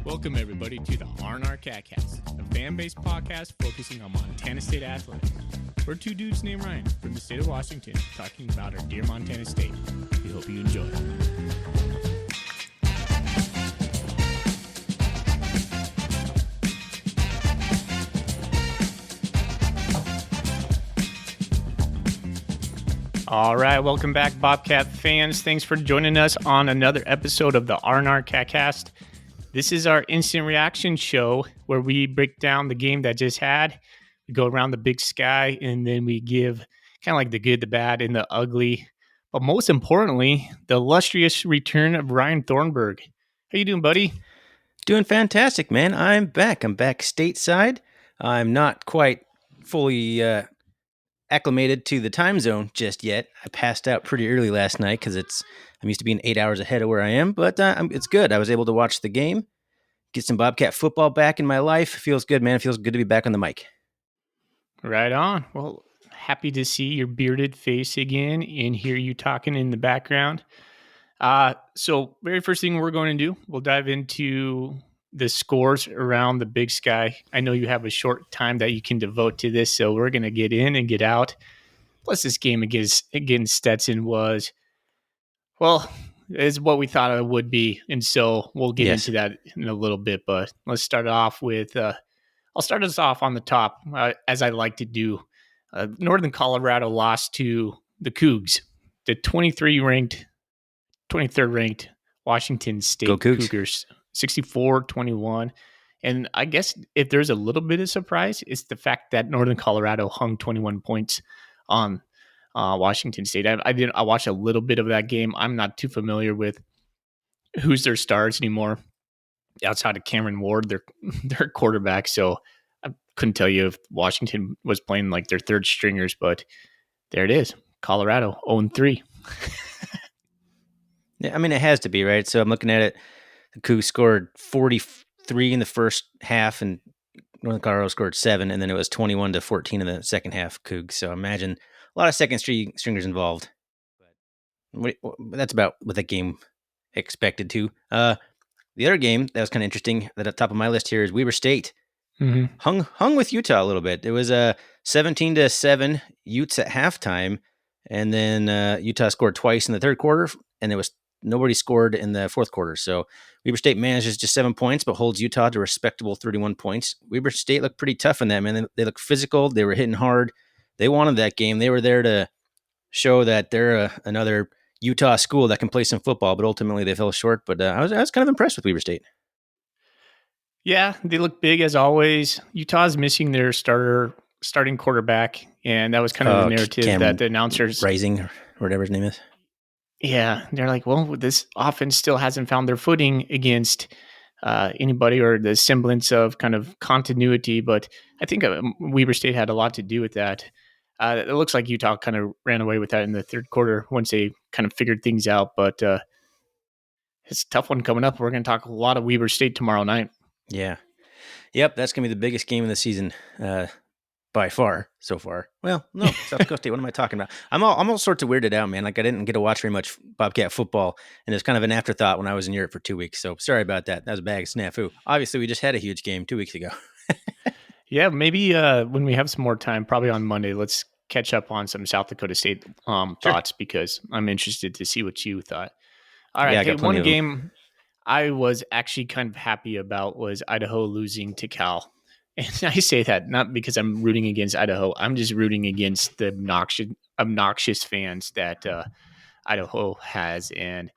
Welcome, everybody, to the R&amp, a fan-based podcast focusing on Montana State athletics. We're two dudes named Ryan from the state of Washington talking about our dear Montana State. We hope you enjoy. All right, welcome back, Bobcat fans. Thanks for joining us on another episode of the R&amp. This is our instant reaction show where we break down the game that just had. We go around the big sky, and then we give kind of like the good, the bad, and the ugly. But most importantly, the illustrious return of Ryan Thornburg. How you doing, buddy? Doing fantastic, man. I'm back. I'm back stateside. I'm not quite fully acclimated to the time zone just yet. I passed out pretty early last night because I'm used to being 8 hours ahead of where I am, but it's good. I was able to watch the game, get some Bobcat football back in my life. Feels good, man. It feels good to be back on the mic. Right on. Well, happy to see your bearded face again and hear you talking in the background. So very first thing we're going to do, we'll dive into the scores around the big sky. I know you have a short time that you can devote to this, so we're going to get in and get out. Plus, this game against Stetson was, well, is what we thought it would be. And so we'll get into that in a little bit. But let's start off with, I'll start us off on the top, as I like to do. Northern Colorado lost to the Cougs, the 23rd ranked Washington State Cougars, 64-21. And I guess if there's a little bit of surprise, it's the fact that Northern Colorado hung 21 points on Washington State. I watched a little bit of that game. I'm not too familiar with who's their stars anymore outside of Cameron Ward, their quarterback. So I couldn't tell you if Washington was playing like their third stringers, but there it is. Colorado 0-3. Yeah, I mean, it has to be, right? So I'm looking at it. The Cougs scored 43 in the first half, and Northern Colorado scored 7, and then it was 21-14 in the second half, Cougs. So imagine a lot of second stringers involved. But that's about what that game expected to. The other game that was kind of interesting, that at the top of my list here, is Weber State. Mm-hmm. Hung with Utah a little bit. It was 17-7 Utes at halftime, and then Utah scored twice in the third quarter, and it was nobody scored in the fourth quarter. So Weber State manages just 7 points, but holds Utah to respectable 31 points. Weber State looked pretty tough in that, man. They looked physical. They were hitting hard. They wanted that game. They were there to show that they're another Utah school that can play some football, but ultimately they fell short. But I was kind of impressed with Weber State. Yeah, they look big as always. Utah's missing their starting quarterback, and that was kind of the narrative that the announcers... Rising, or whatever his name is. Yeah, they're like, well, this offense still hasn't found their footing against anybody or the semblance of kind of continuity, but I think Weber State had a lot to do with that. It looks like Utah kind of ran away with that in the third quarter once they kind of figured things out, but it's a tough one coming up. We're going to talk a lot of Weber State tomorrow night. Yeah. Yep, that's going to be the biggest game of the season by far so far. Well, no, South Dakota State. What am I talking about? I'm all sorts of weirded out, man. Like I didn't get to watch very much Bobcat football, and it was kind of an afterthought when I was in Europe for 2 weeks. So sorry about that. That was a bag of snafu. Obviously, we just had a huge game 2 weeks ago. Yeah, maybe when we have some more time, probably on Monday, let's catch up on some South Dakota State thoughts, because I'm interested to see what you thought. All right, hey, one game I was actually kind of happy about was Idaho losing to Cal. And I say that not because I'm rooting against Idaho. I'm just rooting against the obnoxious fans that Idaho has. And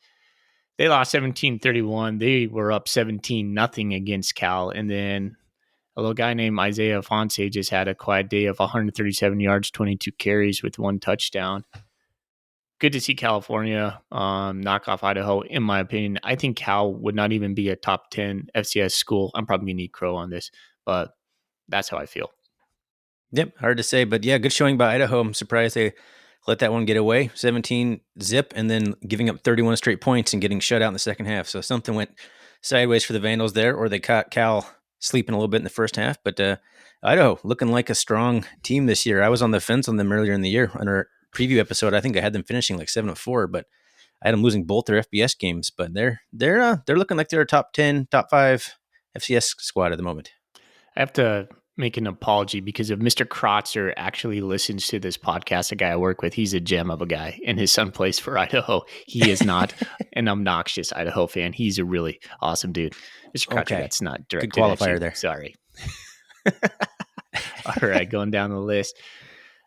they lost 17-31. They were up 17-0 against Cal. And then a little guy named Isaiah Fonse just had a quiet day of 137 yards, 22 carries with 1 touchdown. Good to see California knock off Idaho, in my opinion. I think Cal would not even be a top 10 FCS school. I'm probably going to need Crow on this, but that's how I feel. Yep, hard to say, but yeah, good showing by Idaho. I'm surprised they let that one get away. 17-0, and then giving up 31 straight points and getting shut out in the second half. So something went sideways for the Vandals there, or they caught Cal sleeping a little bit in the first half. But Idaho looking like a strong team this year. I was on the fence on them earlier in the year. On our preview episode, I think I had them finishing like 7-4, but I had them losing both their FBS games. But they're looking like they're a top 10, top 5 FCS squad at the moment. I have to make an apology because if Mr. Krotzer actually listens to this podcast, a guy I work with, he's a gem of a guy, and his son plays for Idaho. He is not an obnoxious Idaho fan. He's a really awesome dude. Mr. Krotzer, Okay. that's not Good directed at qualifier you. there. Sorry. All right, going down the list.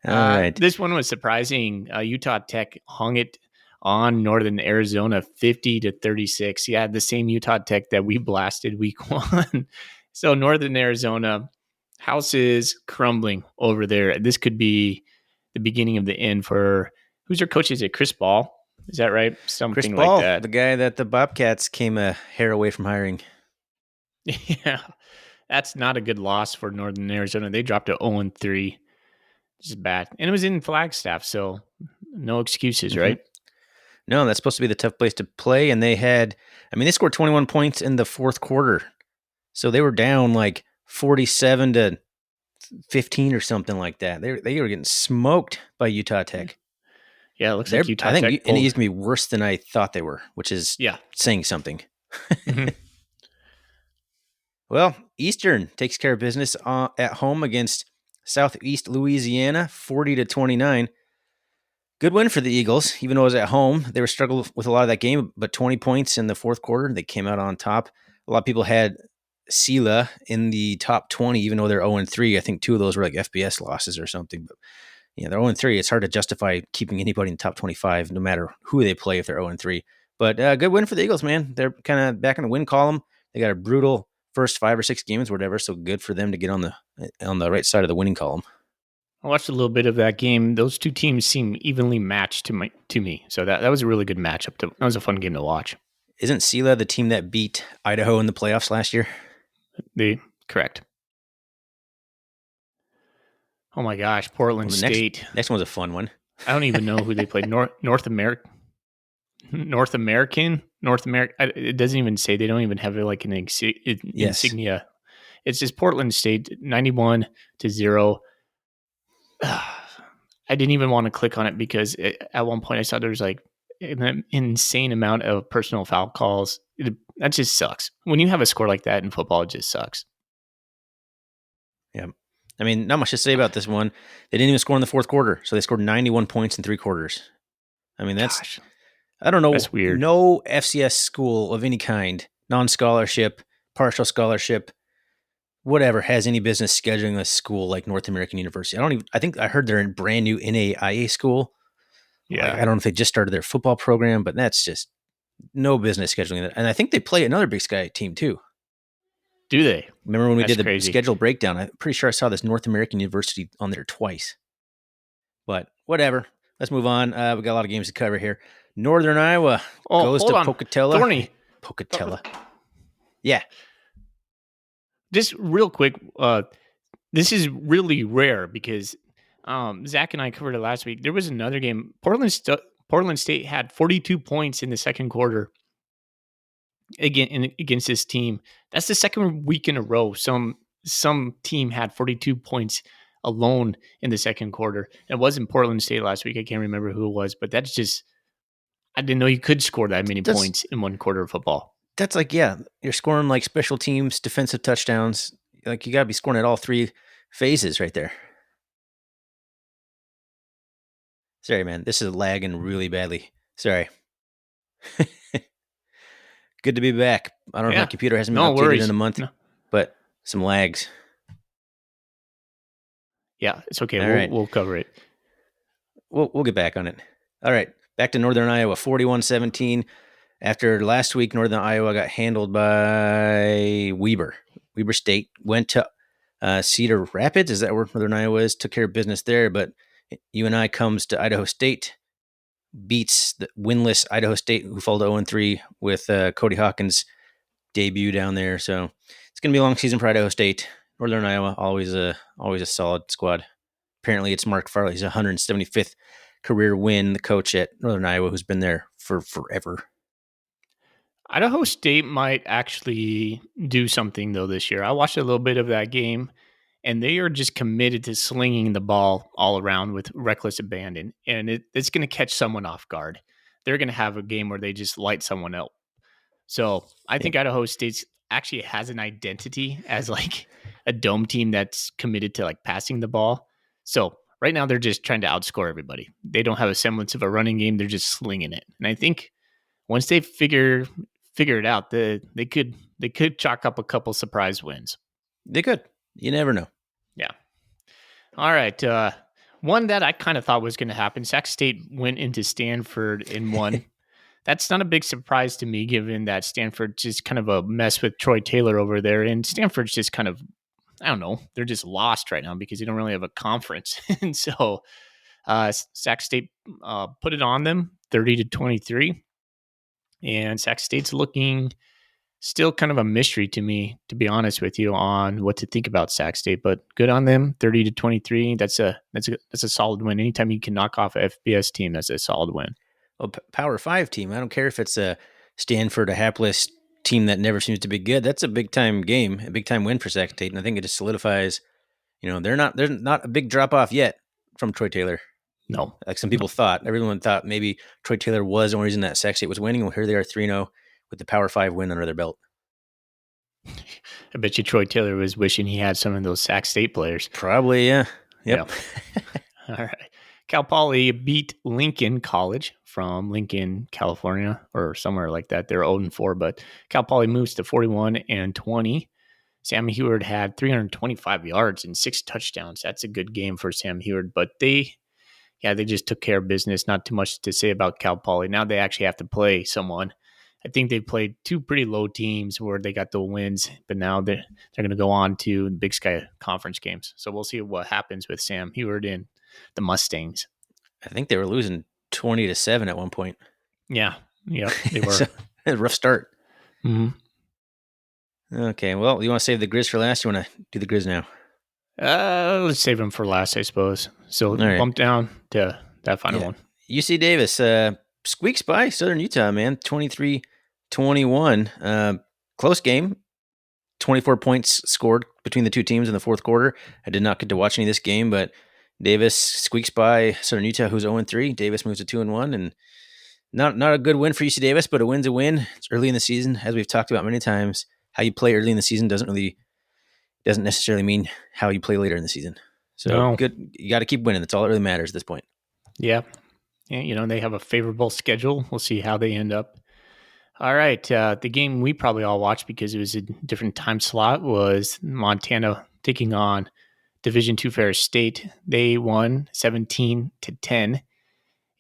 All right. This one was surprising. Utah Tech hung it on Northern Arizona 50-36. Yeah, the same Utah Tech that we blasted week 1. So Northern Arizona, house is crumbling over there. This could be the beginning of the end for who's their coach? Is it Chris Ball? Is that right? Chris Something like Ball, that. the guy that the Bobcats came a hair away from hiring. Yeah, that's not a good loss for Northern Arizona. They dropped to 0-3. This is bad. And it was in Flagstaff, so no excuses, right? No, that's supposed to be the tough place to play. And they scored 21 points in the fourth quarter. So they were down like 47-15 or something like that. They were getting smoked by Utah Tech. Yeah, it looks like Utah I think Tech NA's pulled. going to be worse than I thought they were, which is saying something. Mhm. Well, Eastern takes care of business at home against Southeast Louisiana, 40-29. Good win for the Eagles, even though it was at home. They were struggling with a lot of that game, but 20 points in the fourth quarter. They came out on top. A lot of people had Sela in the top 20, even though they're 0-3. I think 2 of those were like FBS losses or something. But they're 0-3. It's hard to justify keeping anybody in the top 25, no matter who they play if they're 0-3. But good win for the Eagles, man. They're kind of back in the win column. They got a brutal first 5 or 6 games, whatever. So good for them to get on the right side of the winning column. I watched a little bit of that game. Those two teams seem evenly matched to me. So that was a really good matchup. That was a fun game to watch. Isn't Sela the team that beat Idaho in the playoffs last year? Correct. Oh my gosh, Portland State. Next one's a fun one. I don't even know who they played. North American. It doesn't even say. They don't even have like an insignia. It's just Portland State 91-0. I didn't even want to click on it because at one point I saw there was like an insane amount of personal foul calls. That just sucks. When you have a score like that in football, it just sucks. Yeah. I mean, not much to say about this one. They didn't even score in the fourth quarter, so they scored 91 points in 3 quarters. I mean, I don't know. That's weird. No FCS school of any kind, non-scholarship, partial scholarship, whatever, has any business scheduling a school like North American University. I think I heard they're in brand new NAIA school. Yeah. Like, I don't know if they just started their football program, but that's just no business scheduling that. And I think they play another Big Sky team too. Do they? Remember when we did the schedule breakdown? I'm pretty sure I saw this North American University on there twice. But whatever. Let's move on. We got a lot of games to cover here. Northern Iowa goes to Pocatello. Thorny. Pocatello. Yeah. Just real quick, this is really rare because Zach and I covered it last week. There was another game. Portland State had 42 points in the second quarter against this team. That's the second week in a row. Some team had 42 points alone in the second quarter. It wasn't Portland State last week. I can't remember who it was, but that's just, I didn't know you could score that many points in one quarter of football. That's like, yeah, you're scoring like special teams, defensive touchdowns. Like, you got to be scoring at all 3 phases right there. Sorry, man. This is lagging really badly. Sorry. Good to be back. I don't know if my computer hasn't been updated in a month, but some lags. Yeah, it's okay. We'll cover it. We'll get back on it. All right. Back to Northern Iowa, 41-17. After last week, Northern Iowa got handled by Weber. Weber State went to Cedar Rapids. Is that where Northern Iowa is? Took care of business there, but UNI comes to Idaho State, beats the winless Idaho State, who fell to 0-3 with Cody Hawkins' debut down there. So it's going to be a long season for Idaho State. Northern Iowa, always a solid squad. Apparently, it's Mark Farley's 175th career win, the coach at Northern Iowa, who's been there for forever. Idaho State might actually do something, though, this year. I watched a little bit of that game, and they are just committed to slinging the ball all around with reckless abandon, and it's going to catch someone off guard. They're going to have a game where they just light someone up. So I think Idaho State's actually has an identity as like a dome team that's committed to like passing the ball. So right now they're just trying to outscore everybody. They don't have a semblance of a running game. They're just slinging it. And I think once they figure it out, they could chalk up a couple surprise wins. They could. You never know. Yeah. All right. One that I kind of thought was going to happen. Sac State went into Stanford and won. That's not a big surprise to me, given that Stanford's just kind of a mess with Troy Taylor over there, and Stanford's just kind of, I don't know, they're just lost right now because they don't really have a conference, and so Sac State put it on them, 30-23, and Sac State's looking still kind of a mystery to me, to be honest with you, on what to think about Sac State. But good on them, 30-23. That's a solid win. Anytime you can knock off a FBS team, that's a solid win. Well, Power 5 team. I don't care if it's a Stanford, a hapless team that never seems to be good. That's a big time game, a big time win for Sac State, and I think it just solidifies. They're not a big drop off yet from Troy Taylor. No, Like some people thought. Everyone thought maybe Troy Taylor was the only reason that Sac State was winning. Well, here they are 3-0 with the Power 5 win under their belt. I bet you Troy Taylor was wishing he had some of those Sac State players. Probably, yeah. Yep. All right. Cal Poly beat Lincoln College from Lincoln, California, or somewhere like that. They're 0-4, but Cal Poly moves to 41-20. Sam Heward had 325 yards and 6 touchdowns. That's a good game for Sam Heward, but they just took care of business. Not too much to say about Cal Poly. Now they actually have to play someone. I think they played two pretty low teams where they got the wins, but now they're going to go on to the Big Sky Conference games. So we'll see what happens with Sam Heward and the Mustangs. I think they were losing 20-7 at one point. Yeah, they were. So, a rough start. Mm-hmm. Okay, well, you want to save the Grizz for last? You want to do the Grizz now? Let's save them for last, I suppose. So right. Bump down to that final one. UC Davis squeaks by Southern Utah, man, 23-21. Close game. 24 points scored between the two teams in the fourth quarter. I did not get to watch any of this game, but Davis squeaks by Southern Utah, who's 0-3. Davis moves to 2-1, and not a good win for UC Davis, but a win's a win. It's early in the season, as we've talked about many times. How you play early in the season doesn't necessarily mean how you play later in the season. So Good. You got to keep winning. That's all that really matters at this point. Yeah. They have a favorable schedule. We'll see how they end up. All right. The game we probably all watched because it was a different time slot was Montana taking on Division II Ferris State. They won 17-10.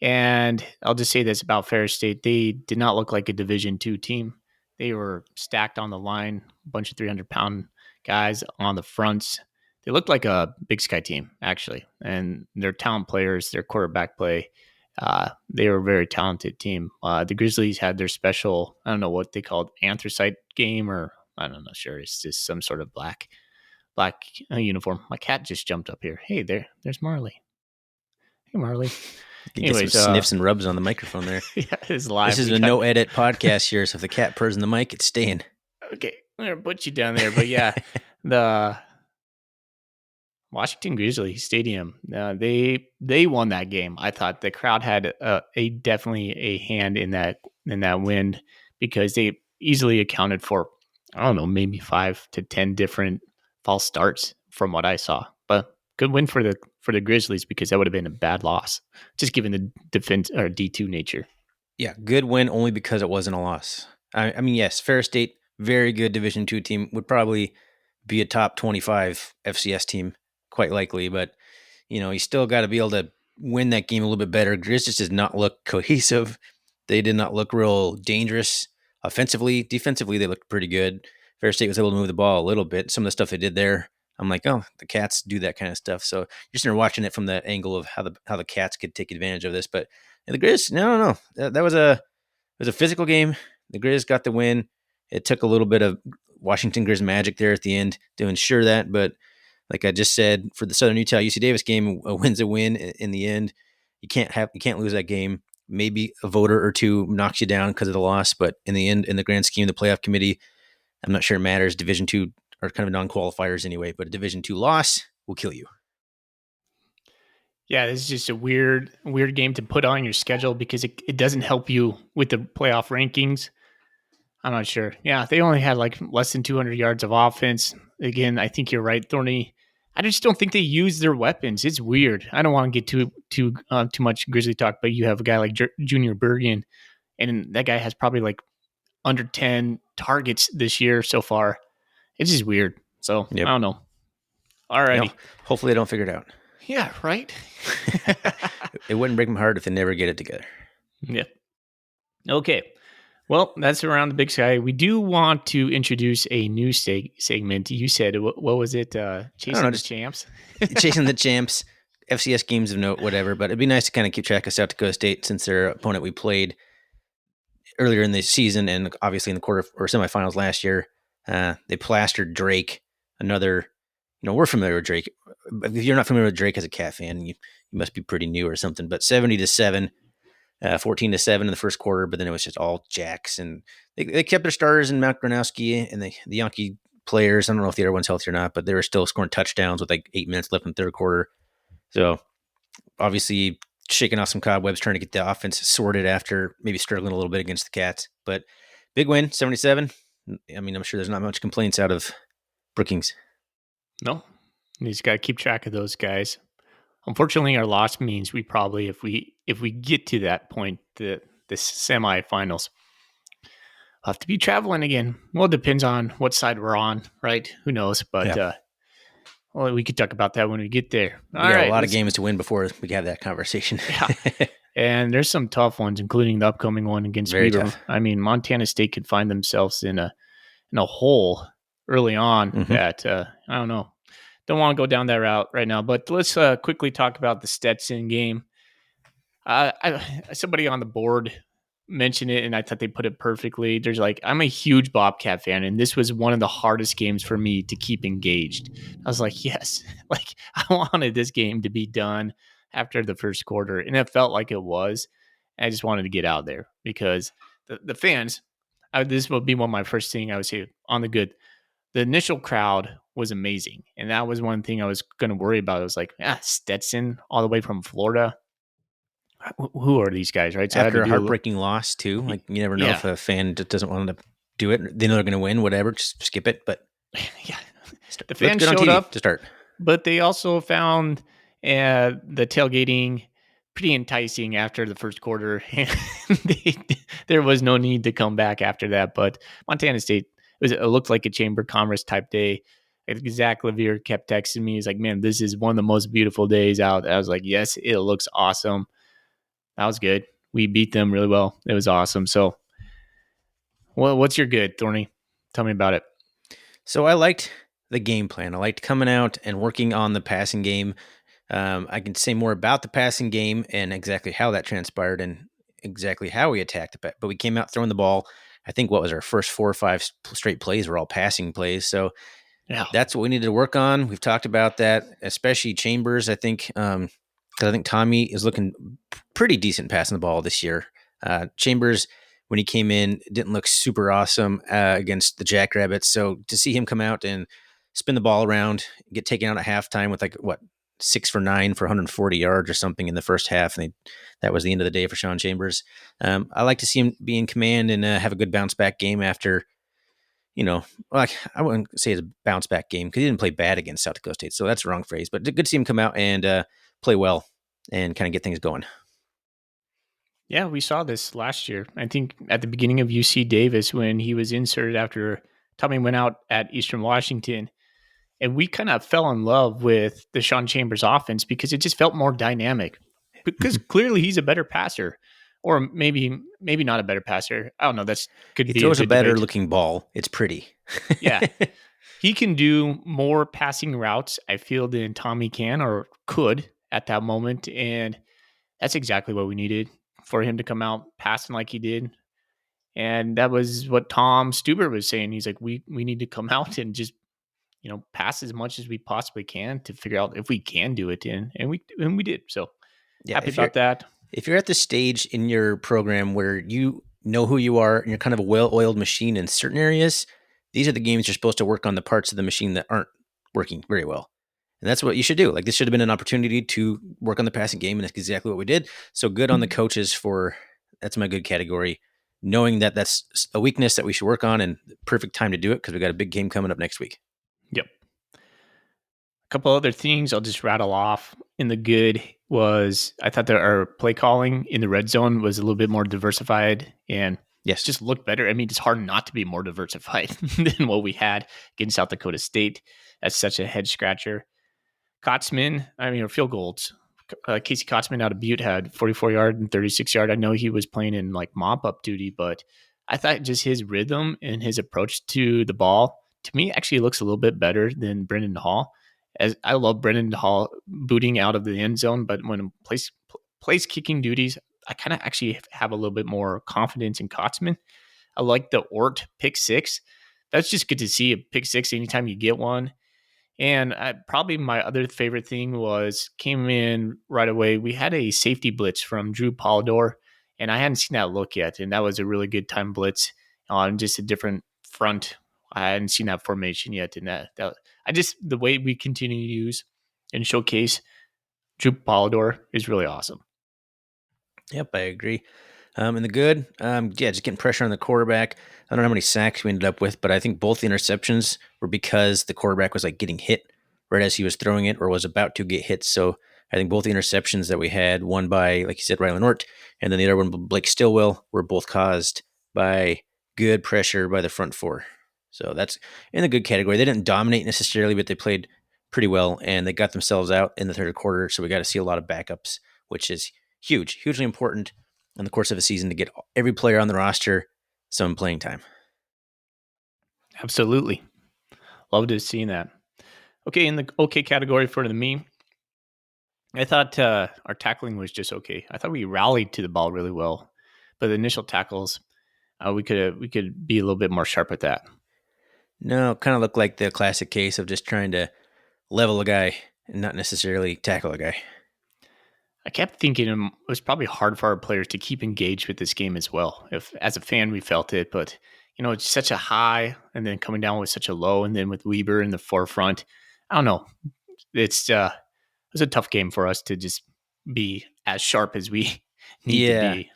And I'll just say this about Ferris State. They did not look like a Division II team. They were stacked on the line, a bunch of 300-pound guys on the fronts. They looked like a Big Sky team, actually. And their talent players, their quarterback play, they were a very talented team. The Grizzlies had their special, I don't know what they called, anthracite game, or I don't know, sure. It's just some sort of black uniform. My cat just jumped up here. Hey, there's Marley. Hey, Marley. Anyways, get some sniffs and rubs on the microphone there. Yeah, it's live. This is a no-edit podcast here, so if the cat purrs in the mic, it's staying. Okay, I'm going to put you down there. But yeah, the Washington Grizzlies Stadium, they won that game. I thought the crowd had definitely a hand in that win because they easily accounted for, I don't know, maybe 5 to 10 different false starts from what I saw. But good win for the Grizzlies because that would have been a bad loss, just given the defense or D2 nature. Yeah, good win only because it wasn't a loss. I mean, yes, Ferris State, very good Division II team, would probably be a top 25 FCS team, quite likely. But, you still got to be able to win that game a little bit better. Grizz just does not look cohesive. They did not look real dangerous offensively. Defensively, they looked pretty good. Ferris State was able to move the ball a little bit. Some of the stuff they did there, I'm like, oh, the Cats do that kind of stuff. So you're sitting there watching it from the angle of how the Cats could take advantage of this. But the Grizz, no. That was a physical game. The Grizz got the win. It took a little bit of Washington Grizz magic there at the end to ensure that. But like I just said, for the Southern Utah UC Davis game, a win's a win in the end. You can't lose that game. Maybe a voter or two knocks you down because of the loss, but in the end, in the grand scheme, the playoff committee, I'm not sure it matters. Division II are kind of non-qualifiers anyway, but a Division II loss will kill you. Yeah, this is just a weird game to put on your schedule because it doesn't help you with the playoff rankings. I'm not sure. Yeah, they only had like less than 200 yards of offense. Again, I think you're right, Thorny. I just don't think they use their weapons. It's weird. I don't want to get too much Grizzly talk, but you have a guy like Junior Bergen, and that guy has probably like under 10 targets this year so far. It's just weird. So I Yep. don't know. You Alrighty. know, hopefully they don't figure it out. Yeah, right. It wouldn't break my heart if they never get it together. Yeah. Okay. Well, that's around the big sky. We do want to introduce a new segment. You said, what was it? I don't know, Chasing the just Champs? chasing the champs, FCS games of note, whatever. But it'd be nice to kind of keep track of South Dakota State since their opponent we played earlier in the season and obviously in the quarter or semifinals last year. They plastered Drake. Another, we're familiar with Drake. But if you're not familiar with Drake as a Cat fan, you must be pretty new or something. But 70-7, 14-7 in the first quarter. But then it was just all jacks, and they kept their starters in Mount Gronowski and the Yankee players. I don't know if the other one's healthy or not, but they were still scoring touchdowns with like 8 minutes left in the third quarter. So obviously shaking off some cobwebs, trying to get the offense sorted after maybe struggling a little bit against the Cats. But big win, 77. I mean, I'm sure there's not much complaints out of Brookings. No. You just got to keep track of those guys. Unfortunately, our loss means we probably, if we get to that point, the semifinals, we'll have to be traveling again. Well, it depends on what side we're on, right? Who knows? But Yeah. well, we could talk about that when we get there. We All got a right, lot of games to win before we have that conversation. Yeah. And there's some tough ones, including the upcoming one against Very Weber. tough. I mean, Montana State could find themselves in a hole early on that I don't know. Don't want to go down that route right now, but let's quickly talk about the Stetson game. Somebody on the board mentioned it, and I thought they put it perfectly. There's like, I'm a huge Bobcat fan, and this was one of the hardest games for me to keep engaged. I was like, yes, like I wanted this game to be done after the first quarter, and it felt like it was. I just wanted to get out there because the fans. This would be one of my first thing I would say on the good. The initial crowd was amazing, and that was one thing I was going to worry about. I was like, Stetson, all the way from Florida. Who are these guys, right? So I had After to a do heartbreaking loss, too. Like, you never know yeah, if a fan just doesn't want to do it. They know they're going to win, whatever. Just skip it. But yeah. The looks fans good on showed TV up, to start. but they also found the tailgating pretty enticing after the first quarter. And there was no need to come back after that. But Montana State, it looked like a Chamber of Commerce type day. Zach Levere kept texting me. He's like, man, this is one of the most beautiful days out. I was like, yes, it looks awesome. That was good. We beat them really well. It was awesome. So, what's your good, Thorny? Tell me about it. So I liked the game plan. I liked coming out and working on the passing game. I can say more about the passing game and exactly how that transpired and exactly how we attacked it. But we came out throwing the ball. I think what was our first 4 or 5 straight plays were all passing plays. So Yeah. that's what we needed to work on. We've talked about that, especially Chambers. I think because I think Tommy is looking pretty decent passing the ball this year. Chambers, when he came in, didn't look super awesome against the Jackrabbits. So to see him come out and spin the ball around, get taken out at halftime with like 6 for 9 for 140 yards or something in the first half, and that was the end of the day for Sean Chambers. I like to see him be in command and have a good bounce back game after. Like I wouldn't say it's a bounce back game because he didn't play bad against South Dakota State, so that's the wrong phrase. But good to see him come out and play well and kind of get things going. Yeah, we saw this last year. I think at the beginning of UC Davis when he was inserted after Tommy went out at Eastern Washington. And we kind of fell in love with the Sean Chambers offense because it just felt more dynamic. Because clearly he's a better passer. Or maybe not a better passer. I don't know. That's could He be a throws a good better debate. looking ball. It's pretty. Yeah. He can do more passing routes, I feel, than Tommy can or could at that moment. And that's exactly what we needed for him to come out passing like he did. And that was what Tom Stuber was saying. He's like, we need to come out and just, pass as much as we possibly can to figure out if we can do it. And we did. So Yeah, happy about that. if you're at the stage in your program where you know who you are and you're kind of a well-oiled machine in certain areas, these are the games you're supposed to work on the parts of the machine that aren't working very well. And that's what you should do. Like, this should have been an opportunity to work on the passing game, and that's exactly what we did. So good on the coaches for that's my good category. knowing that that's a weakness that we should work on, and perfect time to do it because we got a big game coming up next week. Yep. A couple other things I'll just rattle off. In the good was I thought that our play calling in the red zone was a little bit more diversified and Yes. just looked better. I mean, it's hard not to be more diversified than what we had against South Dakota State. That's such a head scratcher. Kotzman, I mean, or field goals. Casey Kotzman out of Butte had 44 yard and 36 yard. I know he was playing in like mop up duty, but I thought just his rhythm and his approach to the ball to me actually looks a little bit better than Brendan Hall. As I love Brendan Hall booting out of the end zone, but when plays kicking duties, I kind of actually have a little bit more confidence in Kotzman. I like the Ort pick six. That's just good to see a pick six anytime you get one. And probably my other favorite thing was came in right away. We had a safety blitz from Drew Polidor, and I hadn't seen that look yet. And that was a really good time blitz on just a different front. I hadn't seen that formation yet. And that I just, the way we continue to use and showcase Drew Polidor is really awesome. Yep, I agree. And the good, yeah, just getting pressure on the quarterback. I don't know how many sacks we ended up with, but I think both the interceptions were because the quarterback was like getting hit right as he was throwing it or was about to get hit. So I think both the interceptions that we had, one by, like you said, Rylan Ort, and then the other one, Blake Stillwell, were both caused by good pressure by the front four. So that's in the good category. They didn't dominate necessarily, but they played pretty well, and they got themselves out in the third quarter. So we got to see a lot of backups, which is huge, hugely important in the course of a season to get every player on the roster some playing time. Absolutely. Love to see that. Okay, in the okay category for the me, I thought our tackling was just okay. I thought we rallied to the ball really well, but the initial tackles, we could be a little bit more sharp at that. No, kind of looked like the classic case of just trying to level a guy and not necessarily tackle a guy. I kept thinking it was probably hard for our players to keep engaged with this game as well. If as a fan we felt it, but it's such a high and then coming down with such a low, and then with Weber in the forefront, I don't know. It's a tough game for us to just be as sharp as we need to Yeah, be.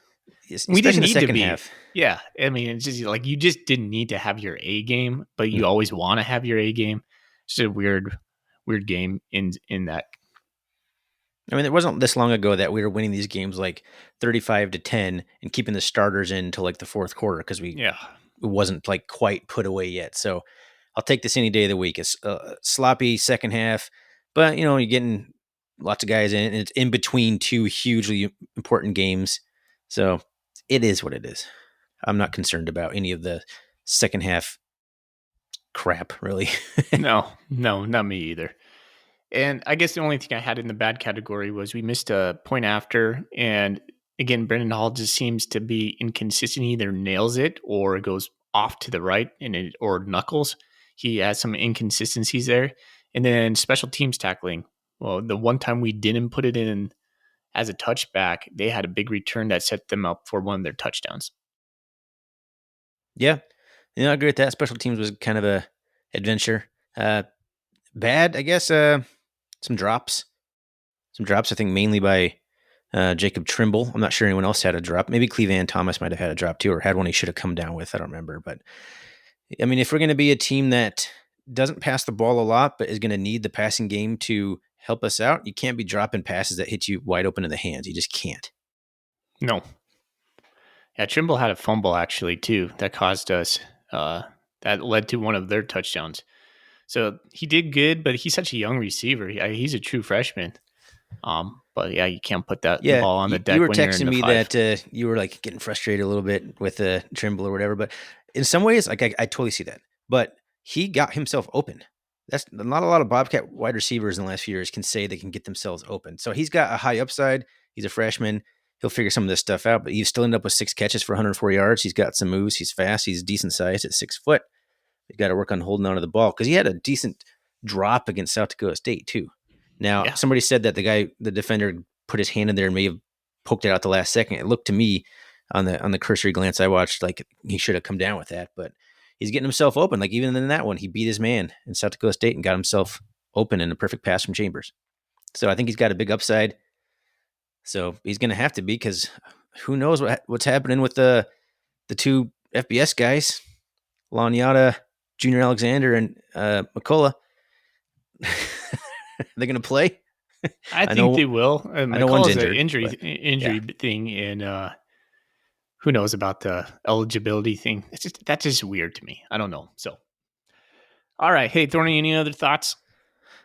We especially didn't in the need to second be. half. Yeah, I mean, it's just like you just didn't need to have your A game, but No. you always want to have your A game. It's just a weird game in that. I mean, it wasn't this long ago that we were winning these games like 35-10 and keeping the starters in until like the fourth quarter because Yeah, it wasn't like quite put away yet. So I'll take this any day of the week. It's a sloppy second half, but you're getting lots of guys in, and it's in between two hugely important games. So it is what it is. I'm not concerned about any of the second half crap, really. no, not me either. And I guess the only thing I had in the bad category was we missed a point after. And again, Brendan Hall just seems to be inconsistent. He either nails it or goes off to the right or knuckles. He has some inconsistencies there. And then special teams tackling. Well, the one time we didn't put it in as a touchback, they had a big return that set them up for one of their touchdowns. Yeah, I agree with that. Special teams was kind of a adventure. Bad, I guess. Some drops. Some drops, I think, mainly by Jacob Trimble. I'm not sure anyone else had a drop. Maybe Cleveland Thomas might have had a drop too, or had one he should have come down with. I don't remember. But I mean, if we're going to be a team that doesn't pass the ball a lot, but is going to need the passing game to help us out, you can't be dropping passes that hit you wide open in the hands. You just can't. No. Yeah, Trimble had a fumble actually too that caused us that led to one of their touchdowns. So he did good, but he's such a young receiver. He's a true freshman. But yeah, you can't put that Yeah, ball on the you deck were when you're in texting the me five. that you were like getting frustrated a little bit with Trimble or whatever, but in some ways, like I totally see that. But he got himself open. That's not a lot of Bobcat wide receivers in the last few years can say they can get themselves open. So he's got a high upside. He's a freshman. He'll figure some of this stuff out, but he still ended up with 6 catches for 104 yards. He's got some moves. He's fast. He's decent sized at 6 foot. You got to work on holding on to the ball because he had a decent drop against South Dakota State too. Now, Yeah, somebody said that the defender, put his hand in there and may have poked it out the last second. It looked to me on the cursory glance I watched like he should have come down with that, but he's getting himself open. Like even in that one, he beat his man in South Dakota State and got himself open in a perfect pass from Chambers. So I think he's got a big upside. So he's going to have to be because who knows what's happening with the the two FBS guys, Lanyata, Junior Alexander, and McCullough. They're going to play. I I think know. they will. I know one's McCall's an injured, injury but injury yeah. thing, and who knows about the eligibility thing? That's just weird to me. I don't know. So, all right. Hey, Thorny, any other thoughts?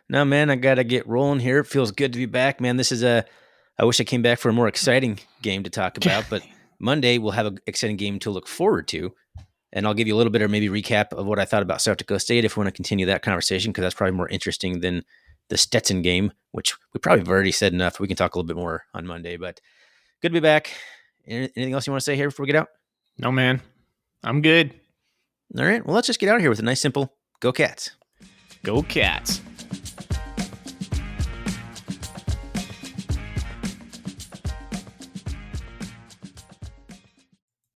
No, man, I got to get rolling here. It feels good to be back, man. This is I wish I came back for a more exciting game to talk about, but Monday we'll have an exciting game to look forward to. And I'll give you a little bit of maybe recap of what I thought about South Dakota State if we want to continue that conversation, because that's probably more interesting than the Stetson game, which we probably have already said enough. We can talk a little bit more on Monday, but good to be back. Anything else you want to say here before we get out? No, man. I'm good. All right. Well, let's just get out of here with a nice, simple go Cats. Go Cats.